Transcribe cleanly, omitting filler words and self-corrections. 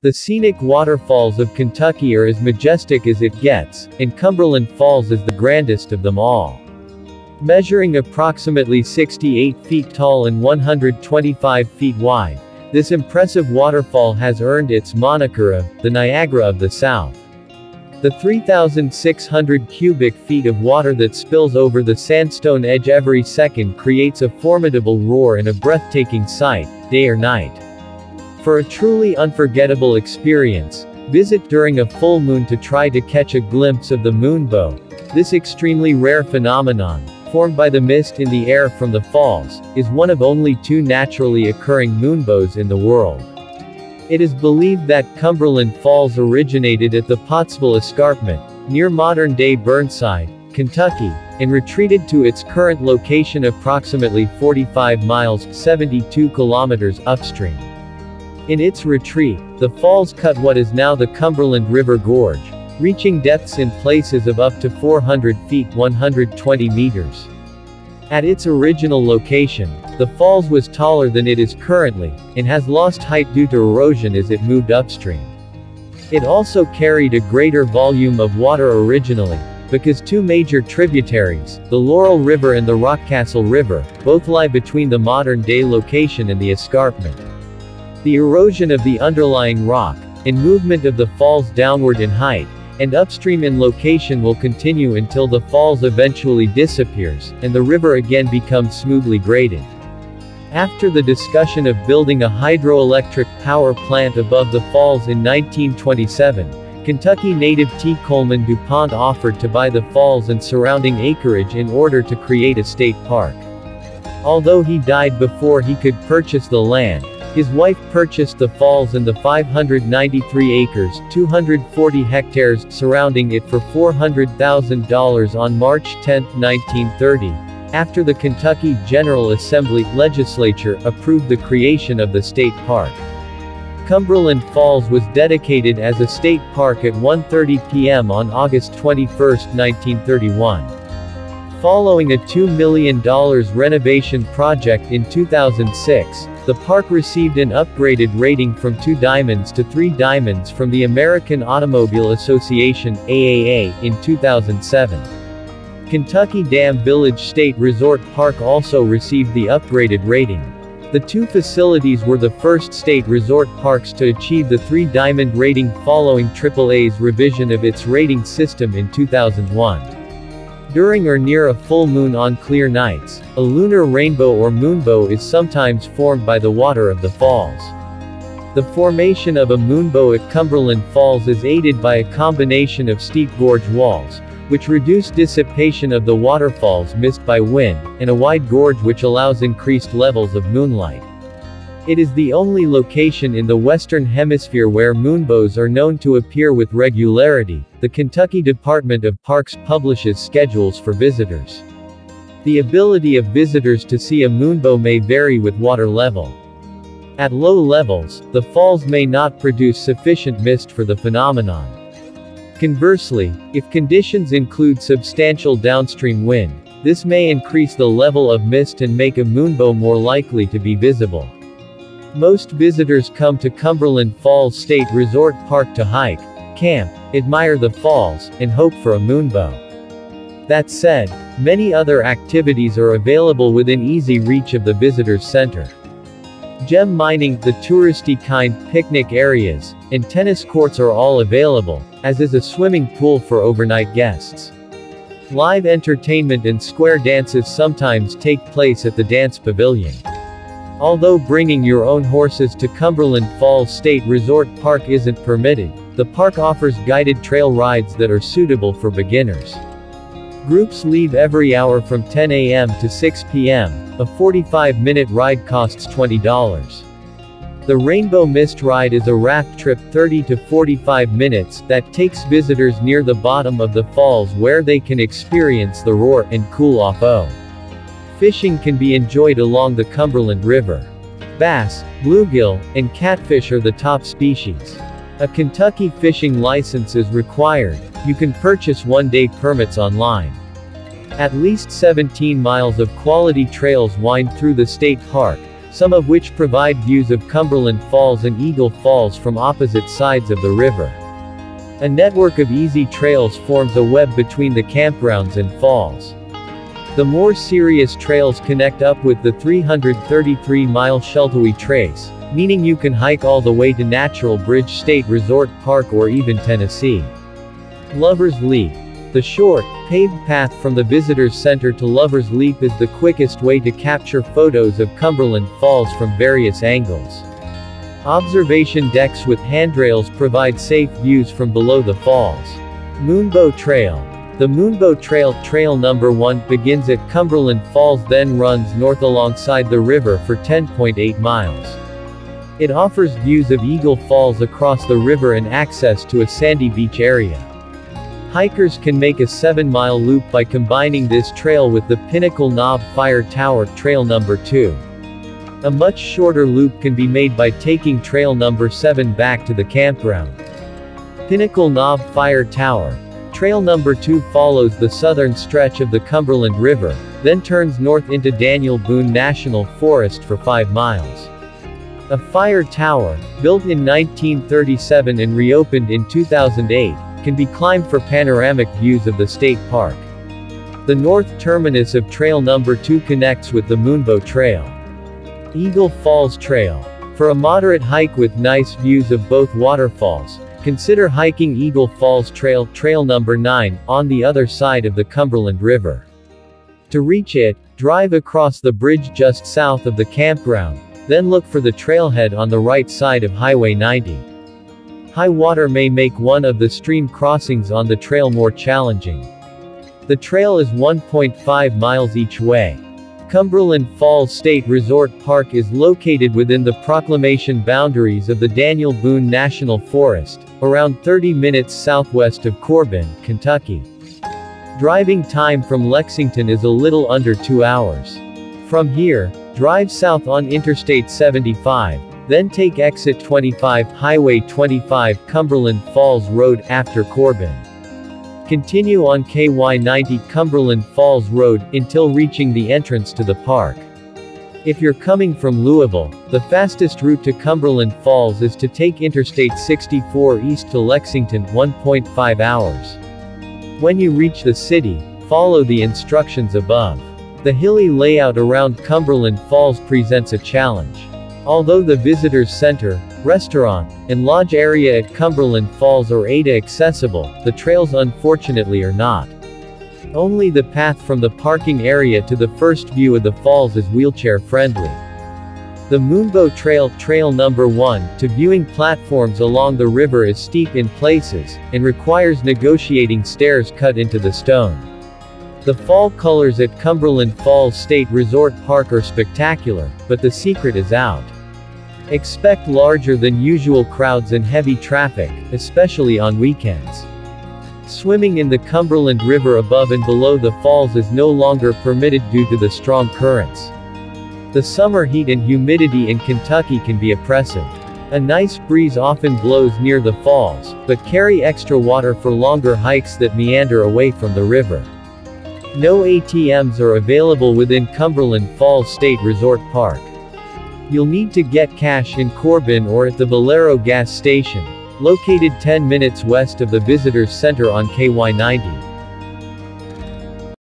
The scenic waterfalls of Kentucky are as majestic as it gets, and Cumberland Falls is the grandest of them all. Measuring approximately 68 feet tall and 125 feet wide, this impressive waterfall has earned its moniker of the Niagara of the South. The 3,600 cubic feet of water that spills over the sandstone edge every second creates a formidable roar and a breathtaking sight, day or night. For a truly unforgettable experience, visit during a full moon to try to catch a glimpse of the moonbow. This extremely rare phenomenon, formed by the mist in the air from the falls, is one of only 2 naturally occurring moonbows in the world. It is believed that Cumberland Falls originated at the Pottsville Escarpment, near modern-day Burnside, Kentucky, and retreated to its current location approximately 45 miles (72 kilometers) upstream. In its retreat, the falls cut what is now the Cumberland River Gorge, reaching depths in places of up to 400 feet (120 meters). At its original location, the falls was taller than it is currently, and has lost height due to erosion as it moved upstream. It also carried a greater volume of water originally, because 2 major tributaries, the Laurel River and the Rockcastle River, both lie between the modern-day location and the escarpment. The erosion of the underlying rock, and movement of the falls downward in height, and upstream in location will continue until the falls eventually disappears, and the river again becomes smoothly graded. After the discussion of building a hydroelectric power plant above the falls in 1927, Kentucky native T. Coleman DuPont offered to buy the falls and surrounding acreage in order to create a state park. Although he died before he could purchase the land, his wife purchased the falls and the 593 acres (240 hectares) surrounding it for $400,000 on March 10, 1930, after the Kentucky General Assembly legislature approved the creation of the state park. Cumberland Falls was dedicated as a state park at 1:30 p.m. on August 21, 1931. Following a $2 million renovation project in 2006, the park received an upgraded rating from 2 diamonds to 3 diamonds from the American Automobile Association AAA in 2007. Kentucky Dam Village State Resort Park also received the upgraded rating. The 2 facilities were the first state resort parks to achieve the 3 diamond rating following AAA's revision of its rating system in 2001. During or near a full moon on clear nights, a lunar rainbow or moonbow is sometimes formed by the water of the falls. The formation of a moonbow at Cumberland Falls is aided by a combination of steep gorge walls, which reduce dissipation of the waterfall's mist by wind, and a wide gorge which allows increased levels of moonlight. It is the only location in the Western Hemisphere where moonbows are known to appear with regularity. The Kentucky Department of Parks publishes schedules for visitors. The ability of visitors to see a moonbow may vary with water level. At low levels, the falls may not produce sufficient mist for the phenomenon. Conversely, if conditions include substantial downstream wind, this may increase the level of mist and make a moonbow more likely to be visible. Most visitors come to Cumberland Falls State Resort Park to hike, camp, admire the falls, and hope for a moonbow. That said, many other activities are available within easy reach of the visitors center. Gem mining, the touristy kind, picnic areas, and tennis courts are all available, as is a swimming pool for overnight guests. Live entertainment and square dances sometimes take place at the dance pavilion. Although bringing your own horses to Cumberland Falls State Resort Park isn't permitted, the park offers guided trail rides that are suitable for beginners. Groups leave every hour from 10 a.m. to 6 p.m. A 45-minute ride costs $20. The Rainbow Mist Ride is a raft trip 30 to 45 minutes that takes visitors near the bottom of the falls where they can experience the roar and cool off. Fishing can be enjoyed along the Cumberland River. Bass, bluegill, and catfish are the top species. A Kentucky fishing license is required. You can purchase one-day permits online. At least 17 miles of quality trails wind through the state park, some of which provide views of Cumberland Falls and Eagle Falls from opposite sides of the river. A network of easy trails forms a web between the campgrounds and falls. The more serious trails connect up with the 333-mile Sheltowee Trace, meaning you can hike all the way to Natural Bridge State Resort Park or even Tennessee. Lover's Leap. The short, paved path from the Visitors Center to Lover's Leap is the quickest way to capture photos of Cumberland Falls from various angles. Observation decks with handrails provide safe views from below the falls. Moonbow Trail. The Moonbow Trail, trail number 1, begins at Cumberland Falls then runs north alongside the river for 10.8 miles. It offers views of Eagle Falls across the river and access to a sandy beach area. Hikers can make a 7-mile loop by combining this trail with the Pinnacle Knob Fire Tower, trail number 2. A much shorter loop can be made by taking trail number 7 back to the campground. Pinnacle Knob Fire Tower. Trail number 2 follows the southern stretch of the Cumberland River, then turns north into Daniel Boone National Forest for 5 miles. A fire tower, built in 1937 and reopened in 2008, can be climbed for panoramic views of the state park. The north terminus of trail number 2 connects with the Moonbow Trail. Eagle Falls Trail. For a moderate hike with nice views of both waterfalls, consider hiking Eagle Falls Trail, trail number 9, on the other side of the Cumberland River. To reach it, drive across the bridge just south of the campground, then look for the trailhead on the right side of Highway 90. High water may make one of the stream crossings on the trail more challenging. The trail is 1.5 miles each way. Cumberland Falls State Resort Park is located within the proclamation boundaries of the Daniel Boone National Forest, around 30 minutes southwest of Corbin, Kentucky. Driving time from Lexington is a little under 2 hours. From here, drive south on Interstate 75, then take exit 25, Highway 25, Cumberland Falls Road, after Corbin. Continue on KY 90 Cumberland Falls Road, until reaching the entrance to the park. If you're coming from Louisville, the fastest route to Cumberland Falls is to take Interstate 64 east to Lexington, 1.5 hours. When you reach the city, follow the instructions above. The hilly layout around Cumberland Falls presents a challenge. Although the Visitors Center, restaurant, and lodge area at Cumberland Falls are ADA accessible, the trails unfortunately are not. Only the path from the parking area to the first view of the falls is wheelchair friendly. The Moonbow Trail, trail number 1, to viewing platforms along the river is steep in places, and requires negotiating stairs cut into the stone. The fall colors at Cumberland Falls State Resort Park are spectacular, but the secret is out. Expect larger than usual crowds and heavy traffic, especially on weekends. Swimming in the Cumberland River above and below the falls is no longer permitted due to the strong currents. The summer heat and humidity in Kentucky can be oppressive. A nice breeze often blows near the falls, but carry extra water for longer hikes that meander away from the river. No ATMs are available within Cumberland Falls State Resort Park. You'll need to get cash in Corbin or at the Valero gas station, located 10 minutes west of the Visitors Center on KY 90.